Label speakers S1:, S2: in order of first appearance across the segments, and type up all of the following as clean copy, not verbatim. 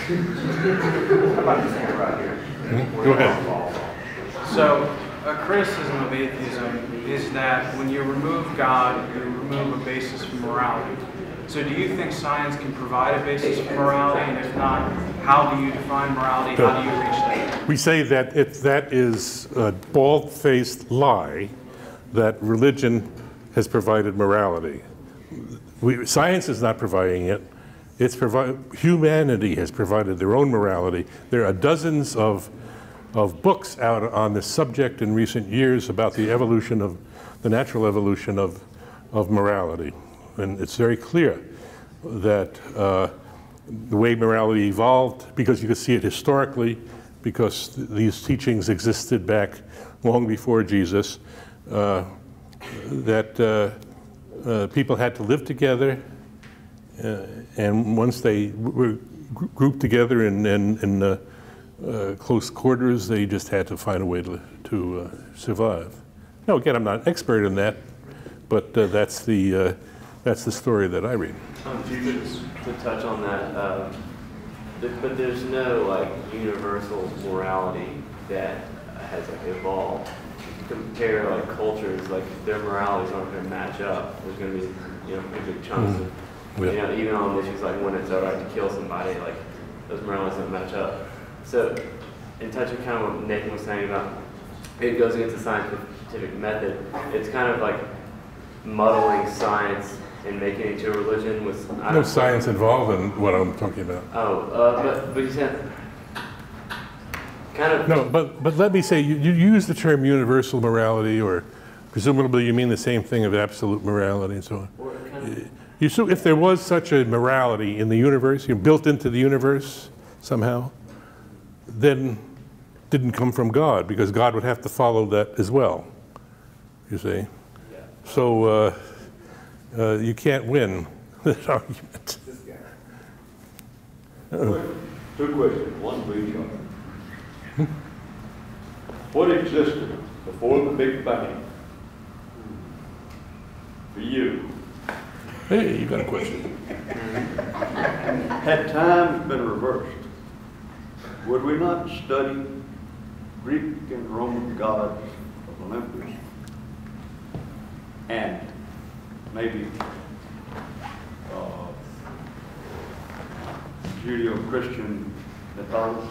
S1: How about this hand right here?
S2: Go ahead.
S3: So, a criticism of atheism is that when you remove God, you remove a basis for morality. So do you think science can provide a basis for morality? And if not, how do you define morality? How do you reach that?
S2: We say that if that is a bald-faced lie, that religion has provided morality. Science is not providing it. Humanity has provided their own morality. There are dozens of books out on this subject in recent years about the evolution of the natural evolution of morality. And it's very clear that the way morality evolved, because you can see it historically, because these teachings existed back long before Jesus, that people had to live together, and once they were grouped together in close quarters, they just had to find a way to survive. Now, again, I'm not an expert in that, but that's the story that I read.
S4: To touch on that, but there's no like universal morality that has like evolved. If you compare like cultures, like their moralities aren't going to match up. There's going to be pretty big chunks of even on issues like when it's alright to kill somebody, like those moralities don't match up. So, in touch with kind of what Nathan was saying about it goes against the scientific method, it's kind of like muddling science and making it into a religion with
S2: no science involved in what I'm talking about.
S4: Oh, but you said kind of
S2: no. But let me say, you use the term universal morality, or presumably you mean the same thing of absolute morality and so on. If there was such a morality in the universe, built into the universe somehow, then didn't come from God, because God would have to follow that as well, you see. Yeah. So you can't win that argument.
S5: Two questions, one for each other. What existed before the Big Bang for you?
S2: Hey, you got a question.
S5: Had time been reversed, would we not study Greek and Roman gods of Olympus and maybe Judeo-Christian mythology?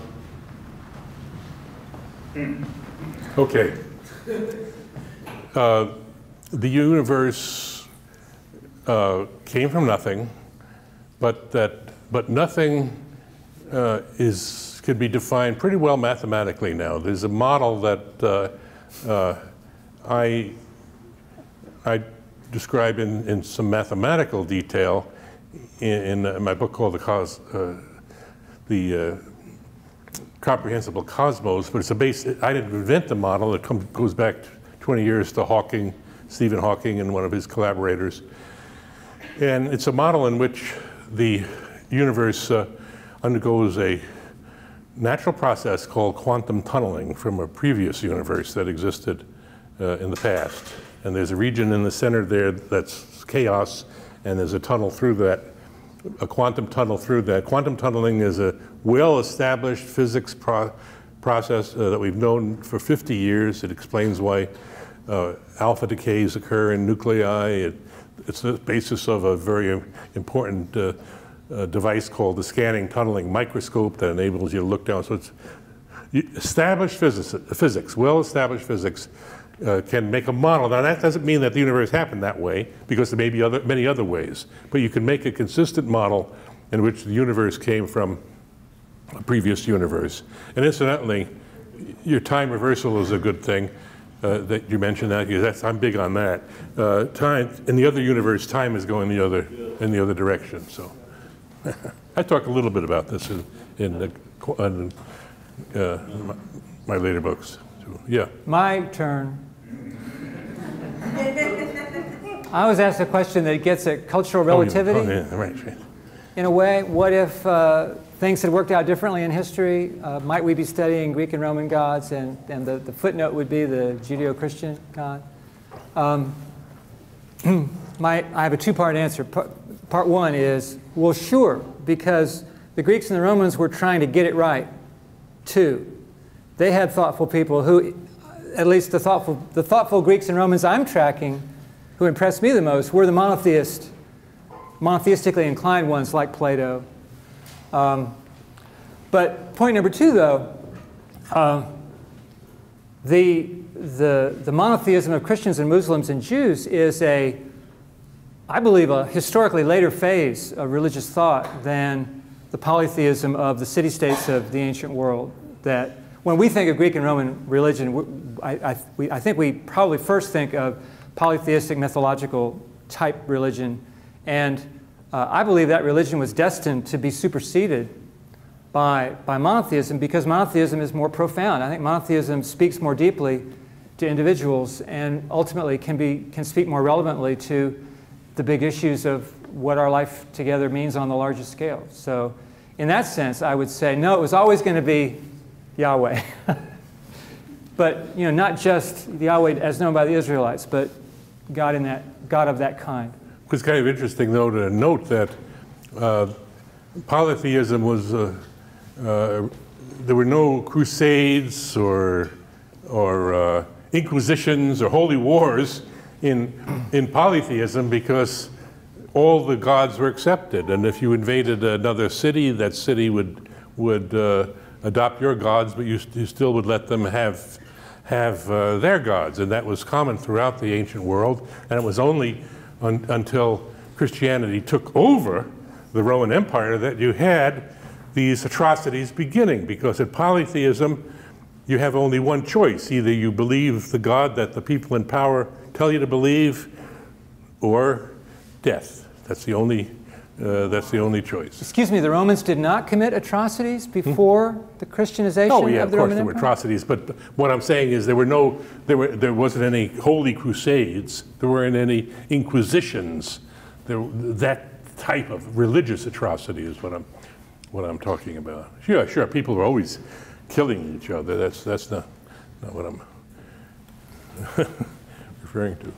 S2: Okay. The universe came from nothing, but nothing can be defined pretty well mathematically now. There's a model that I describe in some mathematical detail in my book called the Comprehensible Cosmos, but I didn't invent the model. It goes back 20 years to Hawking, Stephen Hawking, and one of his collaborators. And it's a model in which the universe undergoes a natural process called quantum tunneling from a previous universe that existed in the past. And there's a region in the center there that's chaos, and there's a tunnel through that, a quantum tunnel through that. Quantum tunneling is a well-established physics process that we've known for 50 years. It explains why alpha decays occur in nuclei. It's the basis of a very important device called the scanning tunneling microscope that enables you to look down. So it's established physics, well-established physics, can make a model. Now that doesn't mean that the universe happened that way, because there may be many other ways, but you can make a consistent model in which the universe came from a previous universe. And incidentally, your time reversal is a good thing that you mentioned that, because I'm big on that. Time in the other universe, time is going in the other direction. So I talk a little bit about this in my later books. So, yeah.
S6: My turn. I was asked a question that gets at cultural relativity.
S2: Oh, yeah, right.
S6: In a way, what if things had worked out differently in history? Might we be studying Greek and Roman gods, and the footnote would be the Judeo-Christian God? I have a two-part answer. Part one is, well, sure, because the Greeks and the Romans were trying to get it right, too. They had thoughtful people who, at least the thoughtful Greeks and Romans I'm tracking, who impressed me the most, were the monotheistically inclined ones like Plato. But point number two, though, the monotheism of Christians and Muslims and Jews is I believe, a historically later phase of religious thought than the polytheism of the city-states of the ancient world. That when we think of Greek and Roman religion, I think we probably first think of polytheistic mythological type religion. And I believe that religion was destined to be superseded by monotheism because monotheism is more profound. I think monotheism speaks more deeply to individuals and ultimately can speak more relevantly to the big issues of what our life together means on the largest scale. So in that sense, I would say, no, it was always going to be Yahweh. But not just Yahweh as known by the Israelites, but God of that kind.
S2: It's kind of interesting, though, to note that polytheism was, there were no crusades or inquisitions or holy wars in polytheism because all the gods were accepted. And if you invaded another city, that city would adopt your gods, but you still would let them have their gods. And that was common throughout the ancient world. And it was only until Christianity took over the Roman Empire that you had these atrocities beginning, because in polytheism you have only one choice. Either you believe the God that the people in power tell you to believe, or death. That's the only choice.
S6: Excuse me, the Romans did not commit atrocities before the Christianization of the Roman Empire?
S2: Of course there were atrocities, but what I'm saying is there wasn't any holy crusades, there weren't any inquisitions. That type of religious atrocity is what I'm talking about. Sure, people are always killing each other. That's not what I'm referring to.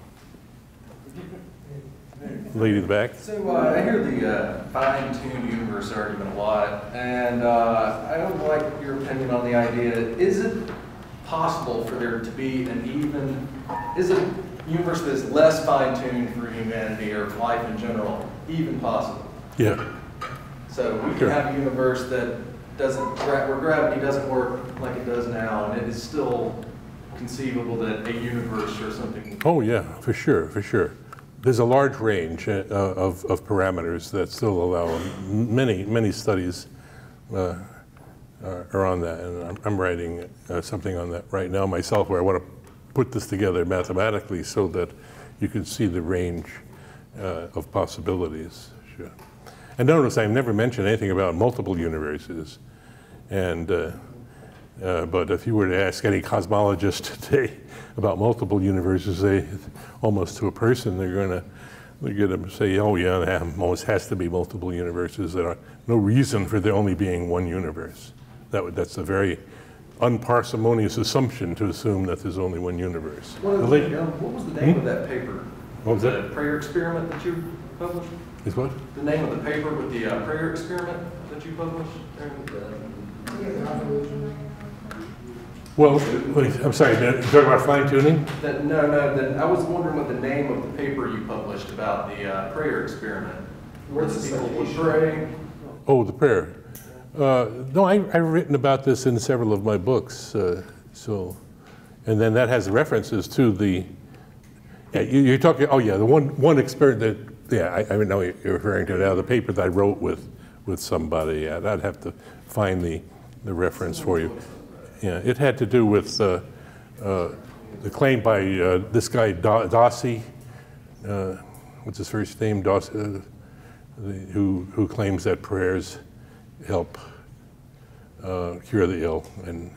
S2: Lady in the back.
S1: So I hear the fine-tuned universe argument a lot, and I don't like your opinion on the idea. Is it possible for there to be is a universe that's less fine-tuned for humanity or life in general even possible?
S2: Yeah.
S1: So we can have a universe that where gravity doesn't work like it does now, and it is still conceivable that a universe or something.
S2: Oh yeah, for sure. There's a large range of parameters that still allow many studies are on that, and I'm writing something on that right now myself, where I want to put this together mathematically so that you can see the range of possibilities. Sure. And notice I've never mentioned anything about multiple universes, and but if you were to ask any cosmologist today about multiple universes, almost to a person, they're going to say, oh yeah, there almost has to be multiple universes. There are no reason for there only being one universe. That's a very unparsimonious assumption to assume that there's only one universe.
S1: What was the name of that paper?
S2: What was that?
S1: The prayer experiment that you published?
S2: Is what?
S1: The name of the paper with the prayer experiment that you published?
S2: Well, I'm sorry, you're talking about fine-tuning?
S1: No, I was wondering what the name of the paper you published about the prayer experiment. Where the people would pray.
S2: Oh, the prayer. No, I've written about this in several of my books. And then that has references to the, you're talking, oh yeah, the one experiment that, I know you're referring to now, the paper that I wrote with somebody. I'd have to find the reference for you. Yeah, it had to do with the claim by this guy Dossi, what's his first name? Dossi, who claims that prayers help cure the ill, and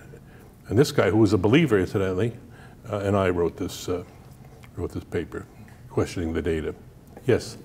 S2: this guy who was a believer, incidentally, and I wrote this paper, questioning the data. Yes.